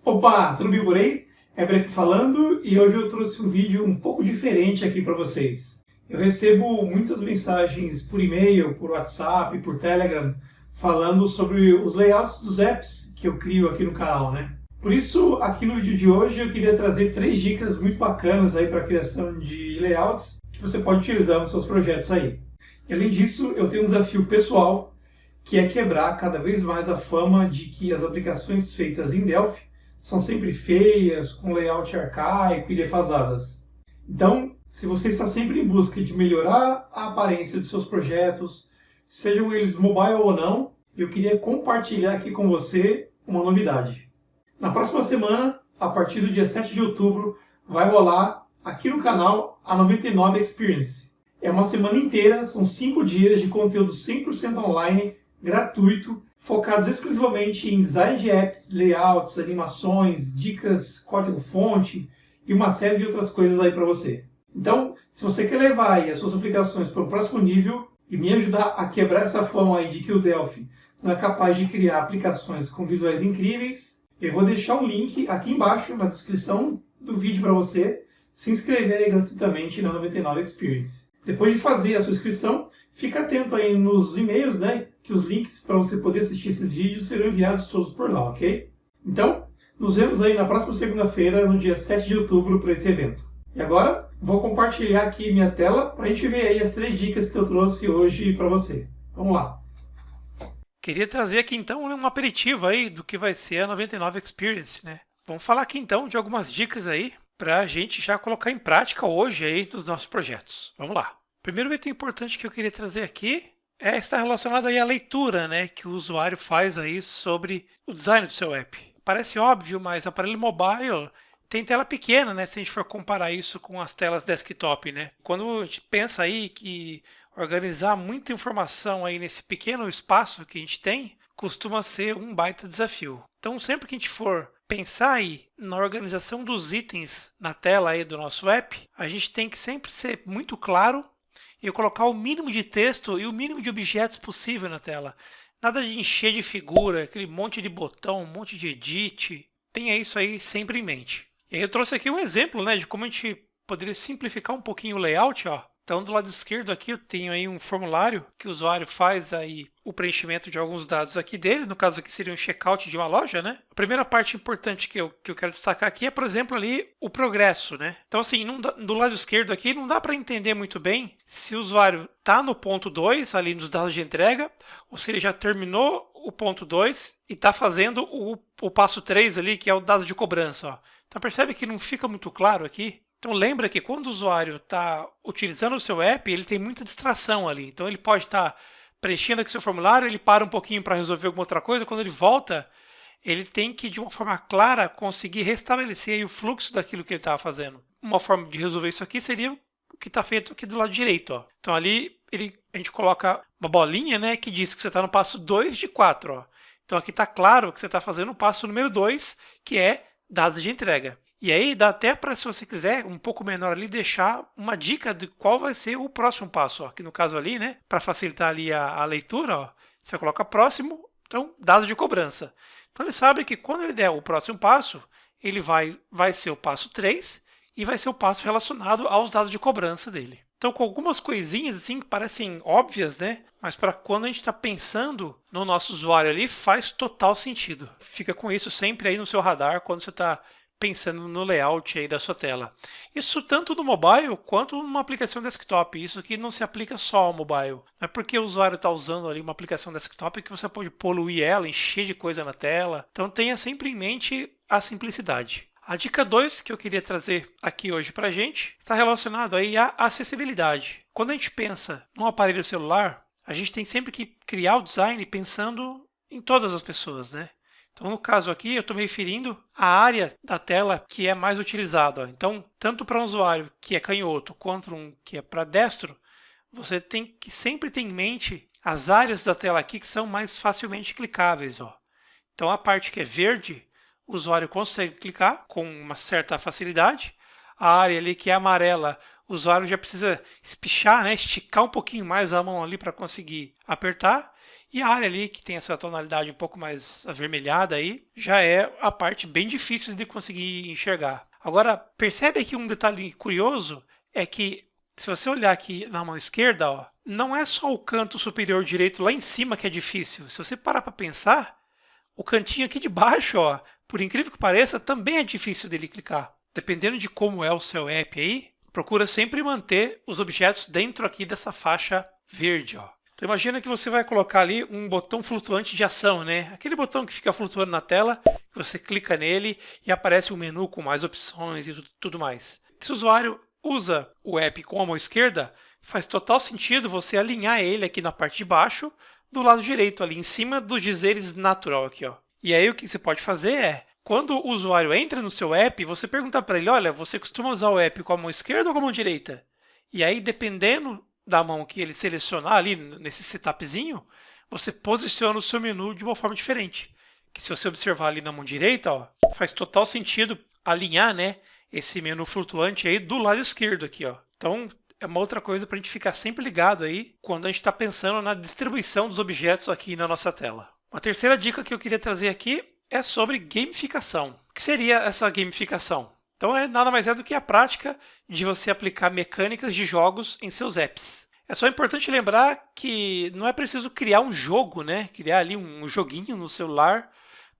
Opa, tudo bem por aí? Heber aqui falando e hoje eu trouxe um vídeo um pouco diferente aqui para vocês. Eu recebo muitas mensagens por e-mail, por WhatsApp, por Telegram, falando sobre os layouts dos apps que eu crio aqui no canal, né? Por isso, aqui no vídeo de hoje eu queria trazer 3 dicas muito bacanas aí para a criação de layouts que você pode utilizar nos seus projetos aí. E, além disso, eu tenho um desafio pessoal que é quebrar cada vez mais a fama de que as aplicações feitas em Delphi são sempre feias, com layout arcaico e defasadas. Então, se você está sempre em busca de melhorar a aparência dos seus projetos, sejam eles mobile ou não, eu queria compartilhar aqui com você uma novidade. Na próxima semana, a partir do dia 7 de outubro, vai rolar aqui no canal a 99 Experience. É uma semana inteira, são 5 dias de conteúdo 100% online, gratuito, focados exclusivamente em design de apps, layouts, animações, dicas, código-fonte e uma série de outras coisas aí para você. Então, se você quer levar aí as suas aplicações para o próximo nível e me ajudar a quebrar essa fama aí de que o Delphi não é capaz de criar aplicações com visuais incríveis, eu vou deixar um link aqui embaixo na descrição do vídeo para você se inscrever aí gratuitamente na 99 Experience. Depois de fazer a sua inscrição, fica atento aí nos e-mails, né, que os links para você poder assistir esses vídeos serão enviados todos por lá, ok? Então, nos vemos aí na próxima segunda-feira, no dia 7 de outubro, para esse evento. E agora, vou compartilhar aqui minha tela para a gente ver aí as 3 dicas que eu trouxe hoje para você. Vamos lá! Queria trazer aqui então um aperitivo aí do que vai ser a 99 Experience, né? Vamos falar aqui então de algumas dicas aí para a gente já colocar em prática hoje aí dos nossos projetos. Vamos lá! Primeiro item importante que eu queria trazer aqui está relacionado aí à leitura, né, que o usuário faz aí sobre o design do seu app. Parece óbvio, mas aparelho mobile tem tela pequena, né, se a gente for comparar isso com as telas desktop, né? Quando a gente pensa aí que organizar muita informação aí nesse pequeno espaço que a gente tem, costuma ser um baita desafio. Então, sempre que a gente for pensar aí na organização dos itens na tela aí do nosso app, a gente tem que sempre ser muito claro e colocar o mínimo de texto e o mínimo de objetos possível na tela. Nada de encher de figura, aquele monte de botão, um monte de edit. Tenha isso aí sempre em mente. E aí eu trouxe aqui um exemplo, né, de como a gente poderia simplificar um pouquinho o layout, ó. Então, do lado esquerdo aqui eu tenho aí um formulário que o usuário faz aí o preenchimento de alguns dados aqui dele. No caso aqui seria um checkout de uma loja, né? A primeira parte importante que eu quero destacar aqui é, por exemplo, ali o progresso, né? Então, assim, do lado esquerdo aqui não dá para entender muito bem se o usuário está no ponto 2, ali nos dados de entrega, ou se ele já terminou o ponto 2 e está fazendo o passo 3 ali, que é o dado de cobrança, ó. Então, percebe que não fica muito claro aqui? Então lembra que quando o usuário está utilizando o seu app, ele tem muita distração ali. Então ele pode estar preenchendo aqui o seu formulário, ele para um pouquinho para resolver alguma outra coisa, quando ele volta, ele tem que, de uma forma clara, conseguir restabelecer aí o fluxo daquilo que ele estava fazendo. Uma forma de resolver isso aqui seria o que está feito aqui do lado direito, ó. Então ali a gente coloca uma bolinha, né, que diz que você está no passo 2 de 4. Ó. Então aqui está claro que você está fazendo o passo número 2, que é dados de entrega. E aí dá até para, se você quiser, um pouco menor ali, deixar uma dica de qual vai ser o próximo passo. Ó. Que no caso ali, né, para facilitar ali a leitura, ó, você coloca próximo, então dados de cobrança. Então ele sabe que quando ele der o próximo passo, ele vai ser o passo 3 e vai ser o passo relacionado aos dados de cobrança dele. Então, com algumas coisinhas assim que parecem óbvias, né? Mas para quando a gente está pensando no nosso usuário ali, faz total sentido. Fica com isso sempre aí no seu radar quando você está pensando no layout aí da sua tela. Isso tanto no mobile quanto numa aplicação desktop. Isso aqui não se aplica só ao mobile. Não é porque o usuário está usando ali uma aplicação desktop que você pode poluir ela, encher de coisa na tela. Então tenha sempre em mente a simplicidade. A dica 2 que eu queria trazer aqui hoje para a gente está relacionado aí à acessibilidade. Quando a gente pensa num aparelho celular, a gente tem sempre que criar o design pensando em todas as pessoas, né? Então, no caso aqui, eu estou me referindo à área da tela que é mais utilizada. Então, tanto para um usuário que é canhoto quanto um que é para destro, você tem que sempre ter em mente as áreas da tela aqui que são mais facilmente clicáveis. Ó. Então, a parte que é verde, o usuário consegue clicar com uma certa facilidade. A área ali que é amarela, o usuário já precisa espichar, né, esticar um pouquinho mais a mão ali para conseguir apertar. E a área ali, que tem essa tonalidade um pouco mais avermelhada aí, já é a parte bem difícil de conseguir enxergar. Agora, percebe aqui um detalhe curioso, é que se você olhar aqui na mão esquerda, ó, não é só o canto superior direito lá em cima que é difícil. Se você parar para pensar, o cantinho aqui de baixo, ó, por incrível que pareça, também é difícil dele clicar. Dependendo de como é o seu app aí, procura sempre manter os objetos dentro aqui dessa faixa verde, ó. Então imagina que você vai colocar ali um botão flutuante de ação, né? Aquele botão que fica flutuando na tela, que você clica nele e aparece um menu com mais opções e tudo mais. Se o usuário usa o app com a mão esquerda, faz total sentido você alinhar ele aqui na parte de baixo, do lado direito, ali em cima dos dizeres natural aqui, ó. E aí o que você pode fazer é, quando o usuário entra no seu app, você pergunta para ele, olha, você costuma usar o app com a mão esquerda ou com a mão direita? E aí, dependendo da mão que ele selecionar ali nesse setupzinho, você posiciona o seu menu de uma forma diferente. Que se você observar ali na mão direita, ó, faz total sentido alinhar, né, esse menu flutuante aí do lado esquerdo aqui, ó. Então, é uma outra coisa para a gente ficar sempre ligado aí quando a gente está pensando na distribuição dos objetos aqui na nossa tela. Uma terceira dica que eu queria trazer aqui é sobre gamificação. O que seria essa gamificação? Então nada mais é do que a prática de você aplicar mecânicas de jogos em seus apps. É só importante lembrar que não é preciso criar um jogo, né? Criar ali um joguinho no celular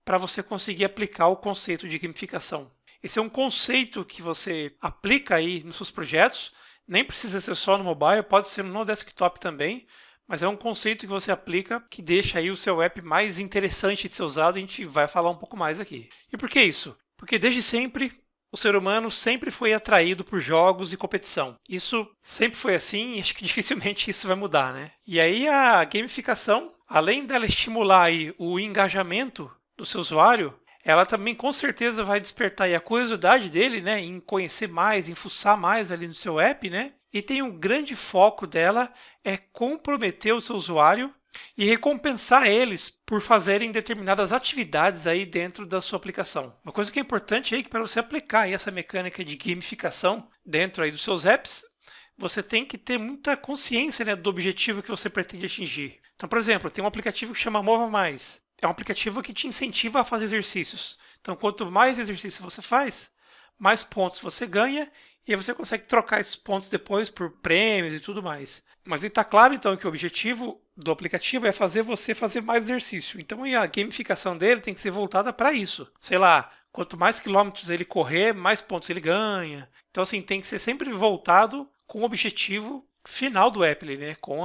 para você conseguir aplicar o conceito de gamificação. Esse é um conceito que você aplica aí nos seus projetos, nem precisa ser só no mobile, pode ser no desktop também, mas é um conceito que você aplica que deixa aí o seu app mais interessante de ser usado e a gente vai falar um pouco mais aqui. E por que isso? Porque desde sempre o ser humano sempre foi atraído por jogos e competição. Isso sempre foi assim e acho que dificilmente isso vai mudar, né? E aí a gamificação, além dela estimular aí o engajamento do seu usuário, ela também com certeza vai despertar aí a curiosidade dele, né, em conhecer mais, em fuçar mais ali no seu app, né? E tem um grande foco dela é comprometer o seu usuário e recompensar eles por fazerem determinadas atividades aí dentro da sua aplicação. Uma coisa que é importante aí que para você aplicar aí essa mecânica de gamificação dentro aí dos seus apps, você tem que ter muita consciência, né, do objetivo que você pretende atingir. Então, por exemplo, tem um aplicativo que chama Mova Mais. É um aplicativo que te incentiva a fazer exercícios. Então, quanto mais exercício você faz, mais pontos você ganha e aí você consegue trocar esses pontos depois por prêmios e tudo mais. Mas está claro, então, que o objetivo do aplicativo é fazer você fazer mais exercício. Então, a gamificação dele tem que ser voltada para isso. Sei lá, quanto mais quilômetros ele correr, mais pontos ele ganha. Então, assim, tem que ser sempre voltado com o objetivo final do app, né? Com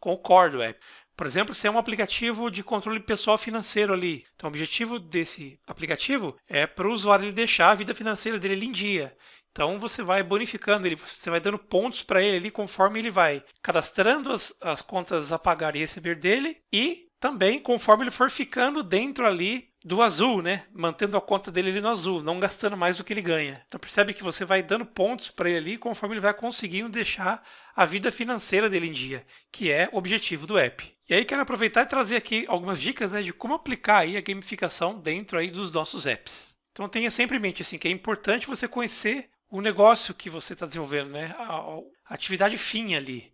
o core do app. Por exemplo, se é um aplicativo de controle pessoal financeiro ali. Então, o objetivo desse aplicativo é para o usuário ele deixar a vida financeira dele em dia. Então, você vai bonificando ele, você vai dando pontos para ele ali conforme ele vai cadastrando as contas a pagar e receber dele e também conforme ele for ficando dentro ali do azul, né? Mantendo a conta dele ali no azul, não gastando mais do que ele ganha. Então, percebe que você vai dando pontos para ele ali conforme ele vai conseguindo deixar a vida financeira dele em dia, que é o objetivo do app. E aí quero aproveitar e trazer aqui algumas dicas, né, de como aplicar aí a gamificação dentro aí dos nossos apps. Então tenha sempre em mente assim, que é importante você conhecer o negócio que você está desenvolvendo, né, a atividade fim ali,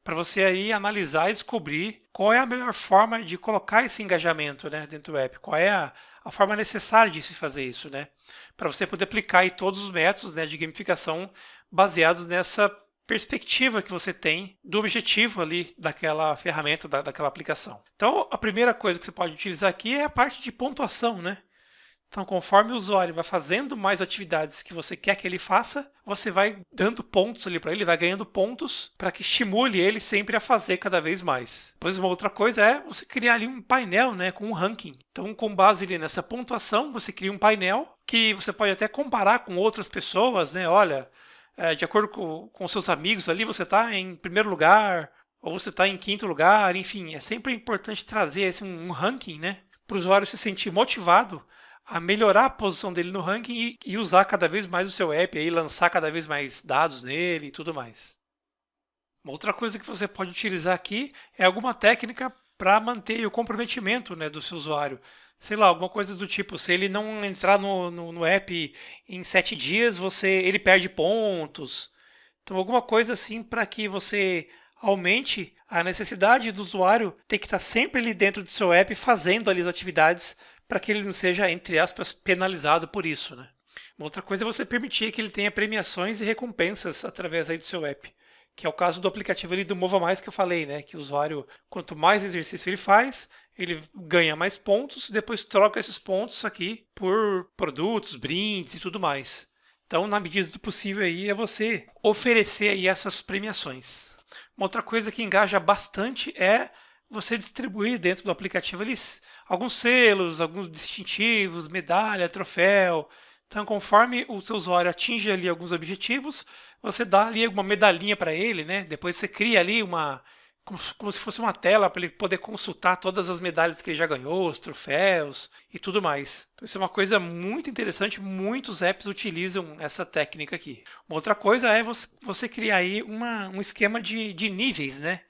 para você aí analisar e descobrir qual é a melhor forma de colocar esse engajamento, né, dentro do app, qual é a forma necessária de se fazer isso, né, para você poder aplicar aí todos os métodos, né, de gamificação baseados nessa perspectiva que você tem do objetivo ali daquela ferramenta, daquela aplicação. Então, a primeira coisa que você pode utilizar aqui é a parte de pontuação, né? Então, conforme o usuário vai fazendo mais atividades que você quer que ele faça, você vai dando pontos ali para ele, vai ganhando pontos para que estimule ele sempre a fazer cada vez mais. Depois, uma outra coisa é você criar ali um painel, né, com um ranking. Então, com base ali nessa pontuação, você cria um painel que você pode até comparar com outras pessoas, né? Olha, de acordo com seus amigos ali, você está em primeiro lugar, ou você está em quinto lugar, enfim, é sempre importante trazer um ranking, né, para o usuário se sentir motivado a melhorar a posição dele no ranking e usar cada vez mais o seu app, aí, lançar cada vez mais dados nele e tudo mais. Uma outra coisa que você pode utilizar aqui é alguma técnica para manter o comprometimento, né, do seu usuário. Sei lá, alguma coisa do tipo, se ele não entrar no app em 7 dias, ele perde pontos. Então, alguma coisa assim para que você aumente a necessidade do usuário ter que estar sempre ali dentro do seu app fazendo ali as atividades para que ele não seja, entre aspas, penalizado por isso, né? Uma outra coisa é você permitir que ele tenha premiações e recompensas através aí do seu app, que é o caso do aplicativo ali do Mova Mais que eu falei, né? Que o usuário, quanto mais exercício ele faz, ele ganha mais pontos e depois troca esses pontos aqui por produtos, brindes e tudo mais. Então, na medida do possível aí, é você oferecer aí essas premiações. Uma outra coisa que engaja bastante é você distribuir dentro do aplicativo ali alguns selos, alguns distintivos, medalha, troféu. Então, conforme o seu usuário atinge ali alguns objetivos, você dá ali uma medalhinha para ele, né? Depois você cria ali como se fosse uma tela para ele poder consultar todas as medalhas que ele já ganhou, os troféus e tudo mais. Então, isso é uma coisa muito interessante, muitos apps utilizam essa técnica aqui. Uma outra coisa é você criar aí um esquema de níveis, né?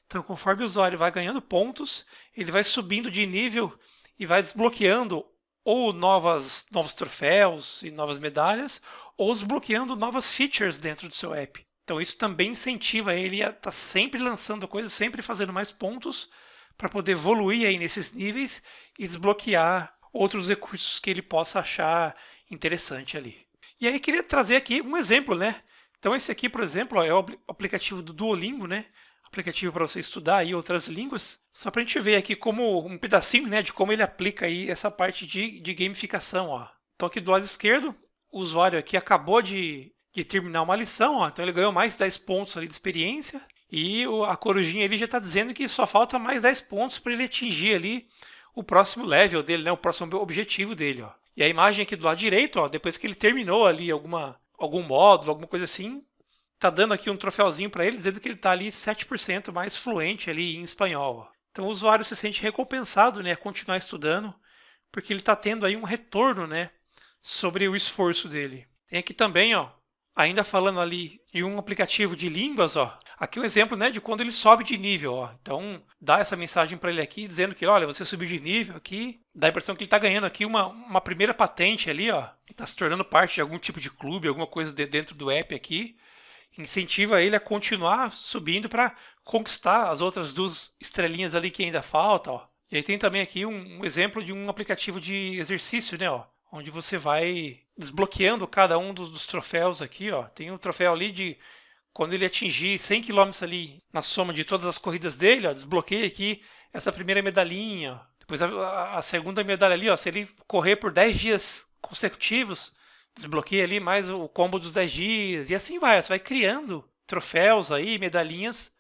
Então, conforme o usuário vai ganhando pontos, ele vai subindo de nível e vai desbloqueando ou novos troféus e novas medalhas, ou desbloqueando novas features dentro do seu app. Então isso também incentiva ele a estar sempre lançando coisas, sempre fazendo mais pontos para poder evoluir aí nesses níveis e desbloquear outros recursos que ele possa achar interessante ali. E aí queria trazer aqui um exemplo, né? Então esse aqui, por exemplo, é o aplicativo do Duolingo, né? Aplicativo para você estudar aí outras línguas. Só para a gente ver aqui como um pedacinho, né, de como ele aplica aí essa parte de gamificação, ó. Então aqui do lado esquerdo, o usuário aqui acabou de terminar uma lição, ó. Então ele ganhou mais 10 pontos ali de experiência e a corujinha ele já está dizendo que só falta mais 10 pontos para ele atingir ali o próximo level dele, né, o próximo objetivo dele, ó. E a imagem aqui do lado direito, ó, depois que ele terminou ali algum módulo, alguma coisa assim, tá dando aqui um troféuzinho para ele, dizendo que ele está ali 7% mais fluente ali em espanhol, ó. Então o usuário se sente recompensado, né, a continuar estudando, porque ele está tendo aí um retorno, né, sobre o esforço dele. Tem aqui também, ó, ainda falando ali de um aplicativo de línguas, ó, aqui um exemplo, né, de quando ele sobe de nível, ó. Então dá essa mensagem para ele aqui dizendo que, olha, você subiu de nível aqui, dá a impressão que ele está ganhando aqui uma primeira patente ali, ó, está se tornando parte de algum tipo de clube, alguma coisa dentro do app aqui. Incentiva ele a continuar subindo para conquistar as outras 2 estrelinhas ali que ainda faltam, ó. E aí tem também aqui um exemplo de um aplicativo de exercício, né, ó, onde você vai desbloqueando cada um dos troféus aqui, ó. Tem um troféu ali de quando ele atingir 100 km ali na soma de todas as corridas dele, ó, desbloqueia aqui essa primeira medalhinha, ó. Depois a segunda medalha ali, ó, se ele correr por 10 dias consecutivos, desbloqueia ali mais o combo dos 10 dias, e assim vai. Você vai criando troféus aí, medalhinhas,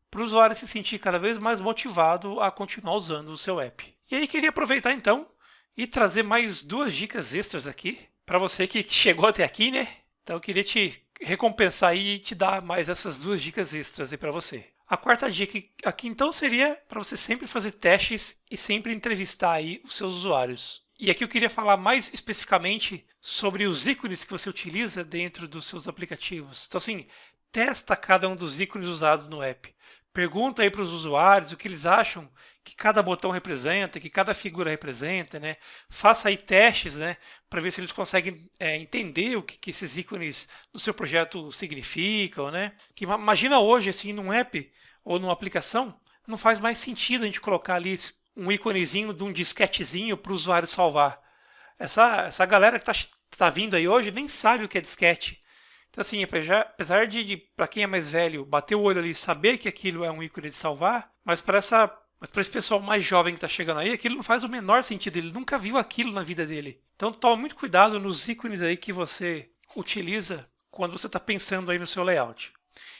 para o usuário se sentir cada vez mais motivado a continuar usando o seu app. E aí queria aproveitar então e trazer mais 2 dicas extras aqui, para você que chegou até aqui, né? Então eu queria te recompensar aí e te dar mais essas 2 dicas extras aí para você. A quarta dica aqui então seria para você sempre fazer testes e sempre entrevistar aí os seus usuários. E aqui eu queria falar mais especificamente sobre os ícones que você utiliza dentro dos seus aplicativos. Então assim, testa cada um dos ícones usados no app. Pergunta aí para os usuários o que eles acham que cada botão representa, que cada figura representa, né? Faça aí testes, né, para ver se eles conseguem entender o que esses ícones do seu projeto significam, né? Que imagina hoje assim num app ou numa aplicação, não faz mais sentido a gente colocar ali um íconezinho de um disquetezinho para o usuário salvar. Essa galera que tá vindo aí hoje nem sabe o que é disquete. Então assim, apesar de para quem é mais velho, bater o olho ali e saber que aquilo é um ícone de salvar, mas para esse pessoal mais jovem que está chegando aí, aquilo não faz o menor sentido, ele nunca viu aquilo na vida dele. Então toma muito cuidado nos ícones aí que você utiliza quando você está pensando aí no seu layout.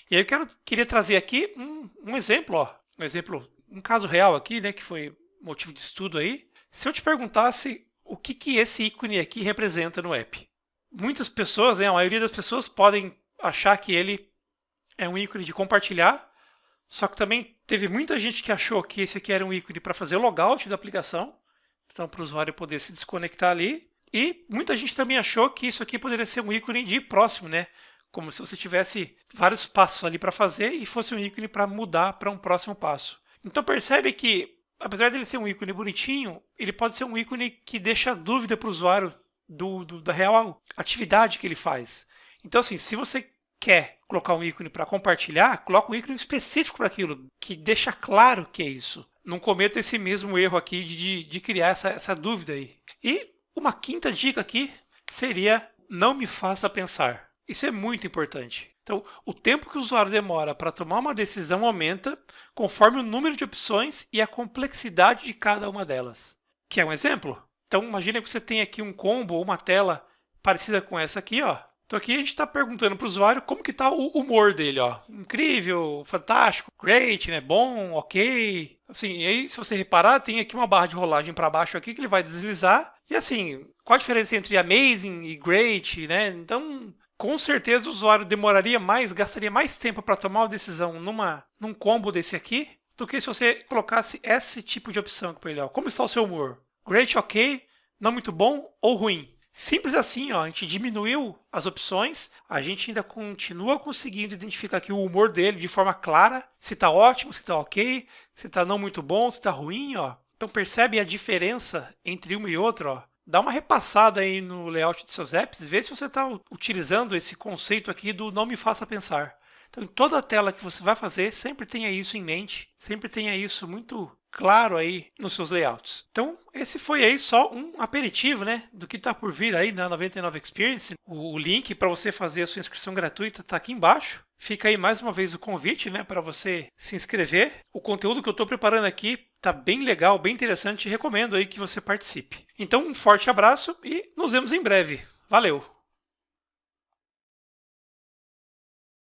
E aí eu queria trazer aqui um exemplo, ó, um caso real aqui, né, que foi motivo de estudo aí. Se eu te perguntasse o que esse ícone aqui representa no app. Muitas pessoas, né, a maioria das pessoas podem achar que ele é um ícone de compartilhar, só que também teve muita gente que achou que esse aqui era um ícone para fazer logout da aplicação, então para o usuário poder se desconectar ali, e muita gente também achou que isso aqui poderia ser um ícone de próximo, né, como se você tivesse vários passos ali para fazer e fosse um ícone para mudar para um próximo passo. Então percebe que, apesar dele ser um ícone bonitinho, ele pode ser um ícone que deixa dúvida para o usuário da real atividade que ele faz. Então assim, se você quer colocar um ícone para compartilhar, coloca um ícone específico para aquilo, que deixa claro que é isso. Não cometa esse mesmo erro aqui de criar essa dúvida aí. E uma quinta dica aqui seria: não me faça pensar. Isso é muito importante. Então, o tempo que o usuário demora para tomar uma decisão aumenta conforme o número de opções e a complexidade de cada uma delas. Quer um exemplo? Então, imagine que você tem aqui um combo ou uma tela parecida com essa aqui, ó. Então aqui a gente está perguntando para o usuário como que está o humor dele, ó. Incrível, fantástico, great, né? Bom, ok. Assim, e aí, se você reparar, tem aqui uma barra de rolagem para baixo aqui que ele vai deslizar. E assim, qual a diferença entre amazing e great, né? Então, com certeza o usuário demoraria mais, gastaria mais tempo para tomar uma decisão num combo desse aqui, do que se você colocasse esse tipo de opção para ele, ó. Como está o seu humor? Great, ok, não muito bom ou ruim? Simples assim, ó, a gente diminuiu as opções, a gente ainda continua conseguindo identificar aqui o humor dele de forma clara, se está ótimo, se está ok, se está não muito bom, se está ruim, ó. Então percebe a diferença entre uma e outra, ó. Dá uma repassada aí no layout dos seus apps, vê se você está utilizando esse conceito aqui do não me faça pensar. Então, em toda a tela que você vai fazer, sempre tenha isso em mente, sempre tenha isso muito claro aí nos seus layouts. Então, esse foi aí só um aperitivo, né, do que está por vir aí na 99 Experience. O link para você fazer a sua inscrição gratuita está aqui embaixo. Fica aí mais uma vez o convite, né, para você se inscrever. O conteúdo que eu estou preparando aqui está bem legal, bem interessante. Recomendo aí que você participe. Então, um forte abraço e nos vemos em breve. Valeu!